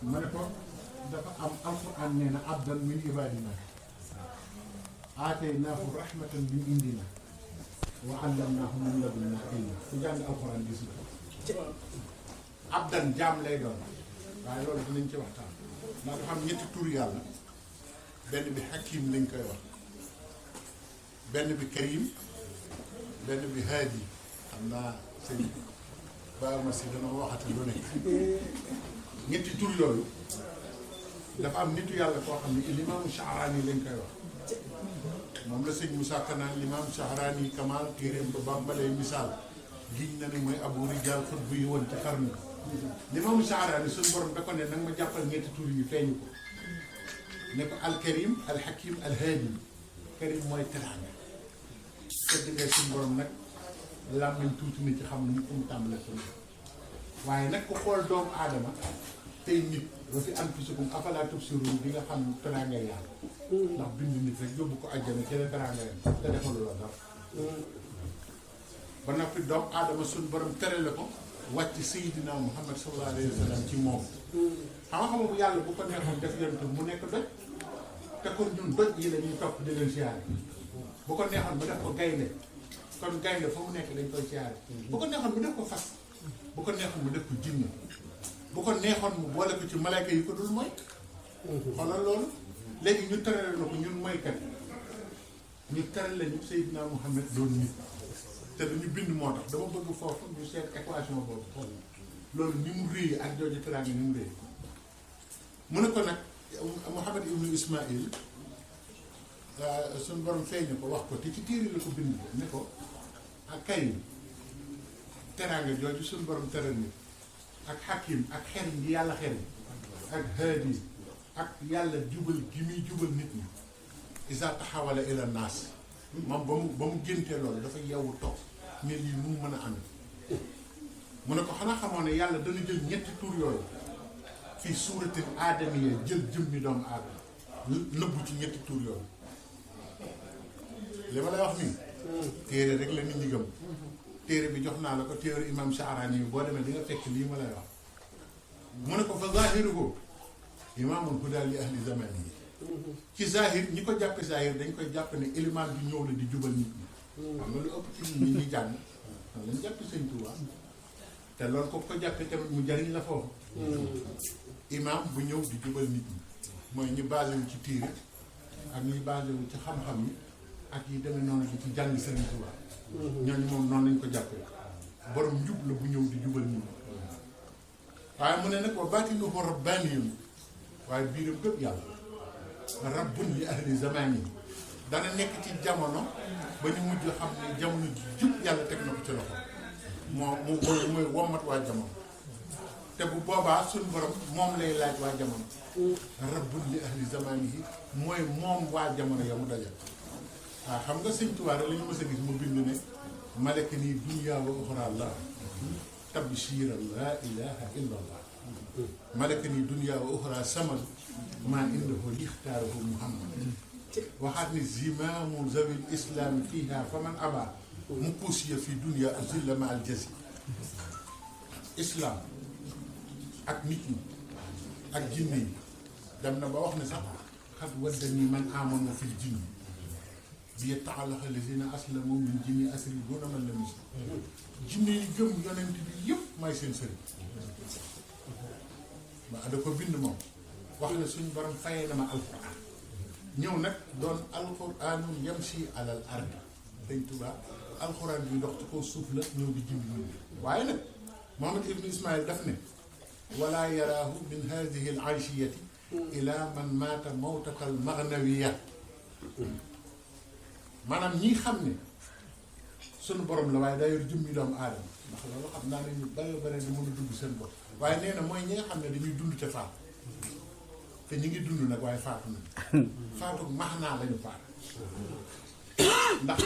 ma ne ko dafa am alquran nee na abdan min ibadina aataynaahu rahmatan min indina wa allamnaahu min ladunna ilma ku jàng alquran gis nga abdan jaam lay doon waaye loolu dinañ ci waxtaan ndax dafa am ñetti tur yàlla benn bi hakim lañ koy wax benn bi karim benn bi haadi xam naa sëñ Ba Massi dana ko waxati lu nekk ñetti tur yooyu dafa am nitu yàlla koo xam ne limaamu Sha'raani lañ koy wax moom la sëñ Moussa Kanaan limaamu Sha'raani Kamal téeréem ba bambalee misaal giñ na ne mooy abu rijaal xut bu yi woon ci xarnu limaamu Sha'raani suñu borom da ko ne nag ma jàppal ñetti tur yi feeñu ko ne ko alkarim alhakim alhaadi karim mooy teraanga tëdd nga suñu borom nag làmmiñ tuuti na ci xam nu mu tàmbale suñu waaye nag ku xool doomu aadama tey nit ba fi anfusikum afalaa tubsiruun di nga xam teraanga yàlla ndax bind nit rek yóbbu ko àjjana ci la teraanga yam te defalu la dara ba noppi doomu aadama suñu borom tere la ko wàcc Seydina Muhammad sallallahu alayhi wa sallam ci moom xam bu yàlla bu ko neexoon def yonent mu nekk doj te kon ñun doj yi la ñuy topp di leen siyaare bu ko neexoon mu def ko gaynde kon gaynde fa mu nekk dañ koy siyaare bu ko neexoon mu def ko fas bu ko neexoon mu def ko jinne bu ko neexoon mu boole ko ci malayka yi ko dul mooy xoolal loolu léegi ñu terale na ko ñun mooykat ñu terale ñu Seydina Muhammad doon nit te dañu bind moo tax dama bëgg foofu ñu seet équation boobu loolu ni mu réy ak jooju teraanga ni mu réy mu ne ko nag Muhammad ibnu Ismaïl suñu borom feeñ ko wax ko te ci téere la ko bind ko ne ko ak karim teraanga jooju suñu borom teral nit ak hakim ak xerim yi yàlla xerim ak haadi ak yàlla jubal gi muy jubal nit ñi isa taxawala ila naas moom ba mu géntee loolu dafa yeewu toog ne lii nu mu mën a amee mu ne ko xanaa xamoo ne yàlla dana jël ñetti tur yooyu fii suuratil aadamiya jël jëmmi doomu aadama nëbbu ci ñetti tur yooyu li ma lay wax nii téere rek la nit ñi gëm téere bi jox naa la ko téere imam Sha'raani yi boo demee di nga fekk lii ma lay wax mu ne ko fa zaahiruhu imaamul hudaa li ahli zamani yi ci zahir ñi ko jàppe zahir dañ koy jàpp ne élément bi ñëw la di jubal nit ñi xam nga lu ëpp ci nit ñi jàng xam lañ jàppe Sëñ Tuubaa te loolu ko jàppe tamit mu jariñ la foofu imam bu ñëw di jubal nit ñi mooy ñu basé wu ci téere ak ñuy basé wu ci xam-xam yi ak yi demee noonu bi ci jàng Sëñ Tuubaa ñooñu moom noonu lañ ko jàppee borom njub la bu ñëw di jubal nit ñi waaye mu ne nag wa baatinuhu rabbaaniyun waaye biiram gëpp yàlla rabbun li ahli zamani dana nekk ci jamono ba ñu mujj xam ne jamono ji jub yàlla teg na ko ci loxo mooy wommat waa jamono te bu boobaa suñu borom moom lay laaj waa jamono rabbun li ahli zamani yi mooy moom waa jamono ya mu dajal waaw xam nga Sëñ Tuubaa rek la ñu mës a gis mu bind ne malaka nii dunya wa uxra la tabshiran la ilaha illa allah malaka nii dunya wa uxra saman maa indahu lixtaarahu muhammad waxaat ni zimaamu zawil islaami fiiha fa man aba mu puusiya fi dunya zilla ma al jazi islam ak nit ñi ak jinne yi dem na ba wax ne sax xat wadda ni man amano fil jinni bi taalaxa lazina aslamu min jinni asri duna man lam yuslim jinne yi gëm yonent bi yëpp may seen sëriñ ma da ko bind moom wax ne suñu borom fayee na ma alquran ñëw nag doon alquranun yamshi alal ardi Sëñ Tuubaa alquran bi ndox ci kaw suuf la ñëw di jindi ñun waaye nag Muhammad ibnu Ismaïl daf ne wala yaraahu min hadihi al aishiyati ila man maata mawtatal magnawiya maanaam ñi xam ne sunu borom la waaye daa yor jëmmi doomu aadama ndax loolu xam naa ne ñu bare bare di mën a dund seen bopp waaye nee na mooy ñi nga xam ne dañuy dund ca faatu te ñu ngi dund nag waaye faatu nañu faatu max naa lañu faatu ndax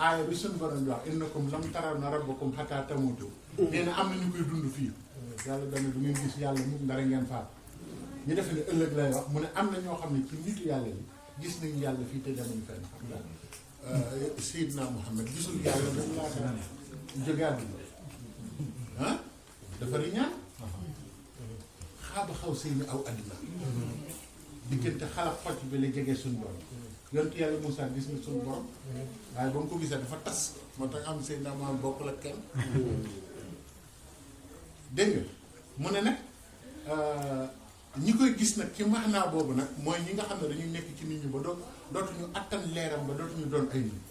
aaya bi sunu borom di wax innakum lam tarawna rabbakum hattaa tamuutu nee na am na ñu koy dund fii yàlla dana du ngeen gis yàlla mu ndara ngeen faatu ñu defe ne ëllëg lay wax mu ne am na ñoo xam ne ci nitu yàlla yi gis nañu yàlla fii te demuñu fenn xam nga Seydina Muhammad gisul yàlla dañu laata jóge àdduna ah dafa riñaan xaaba xaw sëy ni aw addina diggante xalaat xocc bi la jege suñu borom yontu yàlla Moussa gis na suñu borom waaye ba mu ko gisee dafa tas moo tax am sëy naa maam bokkul ak kenn dégg nga mu ne nag ñi koy gis nag ci maanaa boobu nag mooy ñi nga xam ne dañuy nekk ci nit ñi ba dootuñu attan leeram ba dootuñu doon ay nit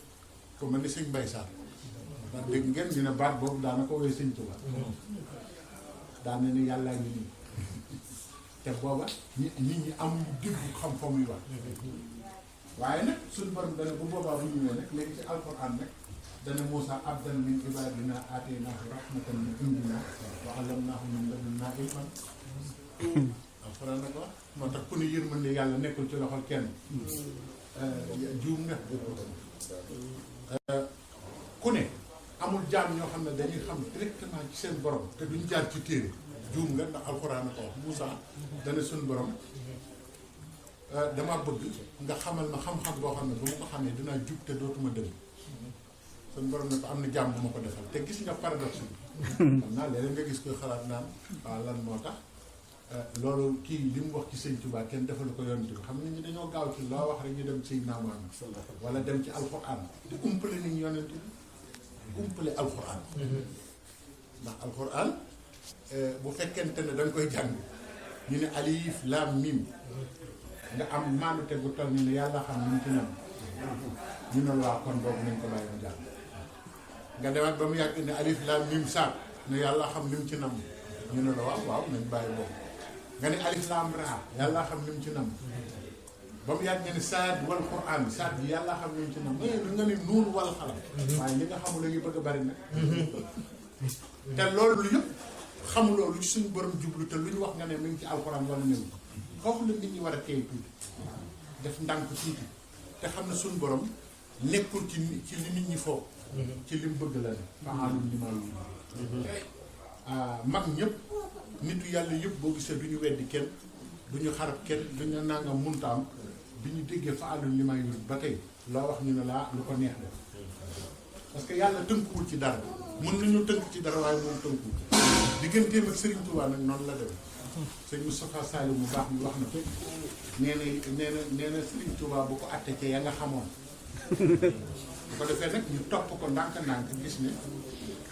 ko mel ni sëñ Mbaye Sarr ndax dégg ngeen ñu ne baat boobu daana ko woy sëñ Tuubaa daana ni yàllaa ngi nii te booba nit ñi amuñu dégg xam fa muy wax waaye nag suñu borom dana bu boobaa bu ñëwee nag léegi ci alxuraan nag dana Moussa abdan min ibadina aataynaahu rahmatan min indina wa allamnaahu min ladunnaa ilman alxuraan nag wax moo tax ku ne yërmande yàlla nekkul ci loxol kenn juum nga ku ne amul jaam ñoo xam ne dañuy xam directement ci seen borom te duñ jaar ci téere juum nga ndax alxuraan ko wax Moussa dana suñu borom dama bëgg nga xamal ma xam-xam boo xam ne bu ma ko xamee dinaa jub te dootuma dëgg suñu borom ne ko am na jaam bu ma ko defal te gis nga paradoxe bi xam naa léeg-léeg nga gis koy xalaat naan waaw lan moo tax loolu kii li mu wax ci sëñ Tuubaa kenn defalu ko yonent bi xam ne ñu dañoo gaaw ci loo wax rek ñu dem sëñ Muhammad wala dem ci alxuraan di umpale nit ñi yonent bi umpale alxuraan ndax alxuraan bu fekkente ne dañ koy jàng ñu ne alif laam mim nga am maanute bu toll ni ne yàlla xam ni mu ci nam ñu ne waa kon boobu nañ ko bàyyi mu jàng nga demaat ba mu yàgg ne alif laam mim saat ne yàlla xam li mu ci nam ñu ne la waaw nañ bàyyi boobu nga ne alif laam raa yàlla xam li mu ci nam ba mu yàgg nga ne saad wal quran saad bi yàlla xam li mu ci nam nga ne nuun wal xalam waaye li nga xamul la ñu bëgg a bari nag te loolu lu yëpp xamuloo lu ci suñu borom jublu te lu ñu wax nga ne mi ngi ci alxuraan wala néew foofu la nit ñi war a teey tuuti def ndànk tuuti te xam ne suñu borom nekkul ci li nit ñi foofu ci li mu bëgg la ne faalum li ma mag ñëpp nitu yàlla yëpp boo gisee du ñu weddi kenn du ñu xarab kenn du ñu nangam muntaam bi ñu déggee faalum li ma ba tey loo wax ñu ne laa lu ko neex def parce que yàlla tënkuwul ci dara mën nañu tënk ci dara waaye moom tënkuwul digganteem ak Serigne Touba nag noonu la demee sëñ Moustapha Saliou mu baax mi wax na ko nee na Serigne Touba bu ko àtte ca ya nga xamoon bu ko defee nag ñu topp ko ndànk-ndànk gis ne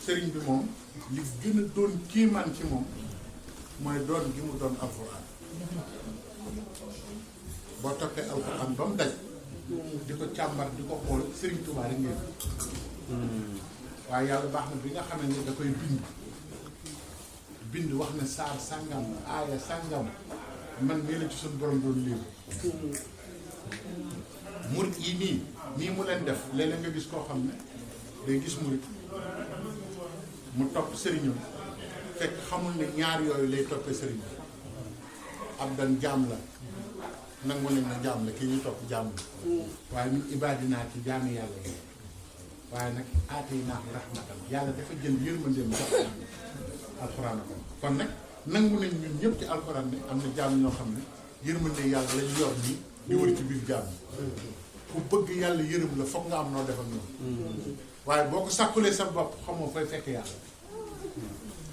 Serigne bi moom li gën a doon kiimaan ci moom mooy doon gi mu doon alxuraan boo toppee alxuraan ba mu daj di ko càmbar di ko xool Serigne Touba rek ngeen waaye yàlla baax na bi nga xam ne da koy bind wax ne saar sàngam aaya sàngam man mii la ci suñu borom doon léegi murit yi nii mu leen def léeg-léeg nga gis koo xam ne day gis murit mu topp sëriñam fekk xamul ne ñaar yooyu lay toppee sëriñ ab dan jaam la nangu nañ na jaam la ki ñu topp jaam la waaye ñun ibaadinaa ci jaami yàlla yi waaye nag aataynaahu rahmatan yàlla dafa jël yërmandeem jox alxuraan ko kon nag nangu nañ ñun ñëpp ci alxuraan ne am na jaam ñoo xam ne yërmande yàlla lañu yor nii di wër ci biir jaam ku bëgg yàlla yërëm la foog nga am noo def ak ñoom waaye boo ko sàkkulee sa bopp xamoo fay fekk yàlla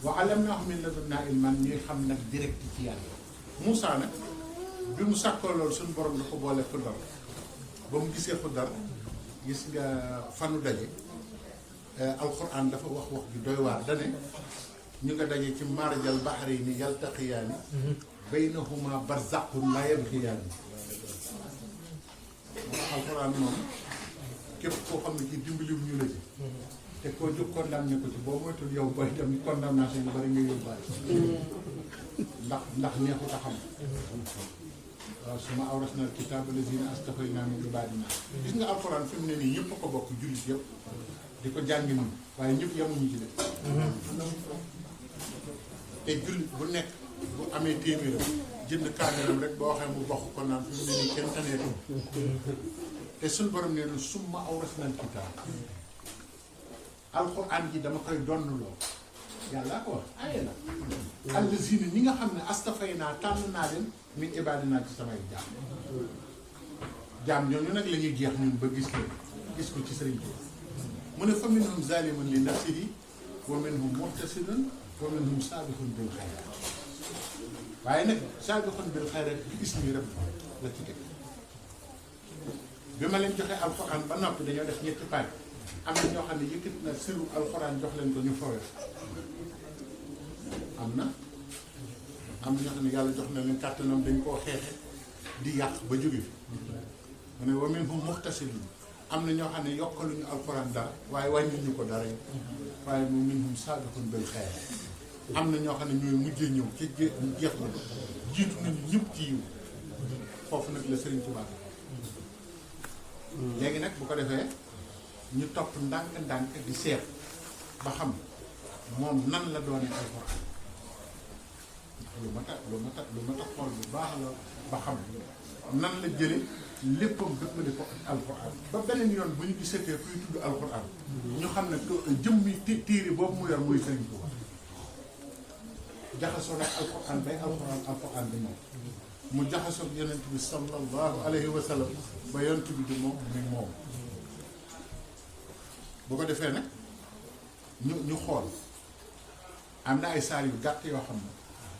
wa allamnaahu min ladunnaa ilman ñuy xam nag direct ci yàlla Moussa nag bi mu sàkkoo loolu suñu borom da ko boole Xudar ba mu gisee Xudar gis nga fanu daje alxuraan dafa wax ju doy waar dane ñu nga daje ci marjal bahrayni yaltaqiyaani baynahuma barzaxun laa yabxiyaani alxuraan moom képp koo xam ne ci dimbaliw ñu la ci te koo jóg condamné ko ci boo moytul yow booy dem condamnation yu bari nga yóbbaale ndax neexut a xam waaw suma awrasna al-kitaaba allaziina astafaynaa min ibaadinaa gis nga alxuraan fi mu ne nii ñëpp a ko bokk jullit yëpp di ko jàngi nii waaye ñëpp yemuñu ci de te jullit bu nekk bu amee téeméeram jënd kaamilam rek boo waxee mu bokk ko naan fi mu ne nii kenn taneetu te suñu borom nee na summa awrasna al-kitaaba alxuraan ji dama koy donnloo yàlla ko wax aye la allaziina ñi nga xam ne astafaynaa tànn naa leen min ibaadinaa ci samay jaam ñooñu nag la ñuy jeex ñun ba gis ko ci sëriñ bi mu ne fa minhum zaalimun li nafsihi wa minhum muhtasidun wa minhum saabiqun bil xayraat waaye nag saabiqun bil xayraat bi ismi rabbi la ci teg bi ma leen joxe alxuraan ba noppi dañoo def ñetti pàcc am na ñoo xam ne yëkkati na sëru alxuraan jox leen ko ñu foowe am na ñoo xam ne yàlla jox na leen kàttanam dañ koo xeexe di yàq ba jóge fi mu ne wa minhum muxtasidun am na ñoo xam ne yokkaluñu alxuraan dara waaye wàññiñu ko dara waaye mu minhum saabiqun bil xayraat am na ñoo xam ne ñooy mujjee ñëw ci jeex na jiitu nañu ñëpp ci yiw foofu nag la Sëriñ Tuubaa léegi nag bu ko defee ñu topp ndànk-ndànk di seet ba xam moom nan la doone alxuraan ndax lu ma ta xool bu baax la ba xam nan la jële léppam dëppale ko ak alxuraan ba beneen yoon bu ñu gisatee kuy tudd alxuraan ñu xam ne jëmmi téere boobu mu yor mooy Sëriñ Tuubaa jaxasoo nag alxuraan bay alxuraan bi moom mu jaxasoo ak yonent bi sallallahu alayhi wa sallam ba yonent bi di moom mi moom bu ko defee nag ñu xool am na ay saar yu gàtt yoo xam ne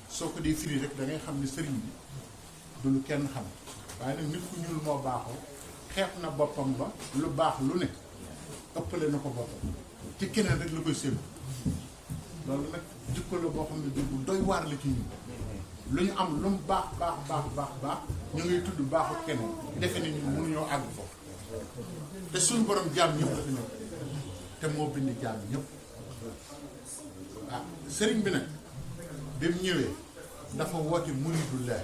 soo ko dee firi rek da ngay xam ne sëriñ bi du lu kenn xam waaye nag nit ku ñuul moo baaxoo xeeb na boppam ba lu baax lu ne ëppale na ko boppam ci keneen rek la koy séenu loolu nag jikko la boo xam ne bu doy waar la ci ñun lu ñu am lu mu baax ñu ngi tudd baaxu keneen defe ni ñun mënuñoo àgg foofu te suñu borom jaam ñëpp dafa ñëw te moo bind jaam ñëpp sëriñ bi nag bi mu ñëwee dafa woote muridullah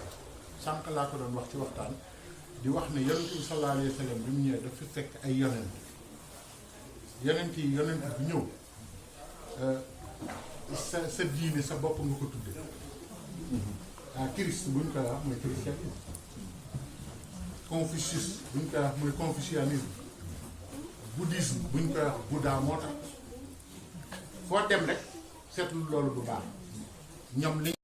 sànq laa ko doon wax ci waxtaan di wax ne yonent bi sallallahu alayhi wa sallam bi mu ñëwee dafa fekk ay yonent bi ñëw sa diine sa bopp nga ko tudde Christ buñ koy wax mooy christianisme Confucius buñ koy wax mooy confucianisme bouddhisme buñ koy wax Bouddha moo tax foo dem rek seetlu loolu bu baax ñoom li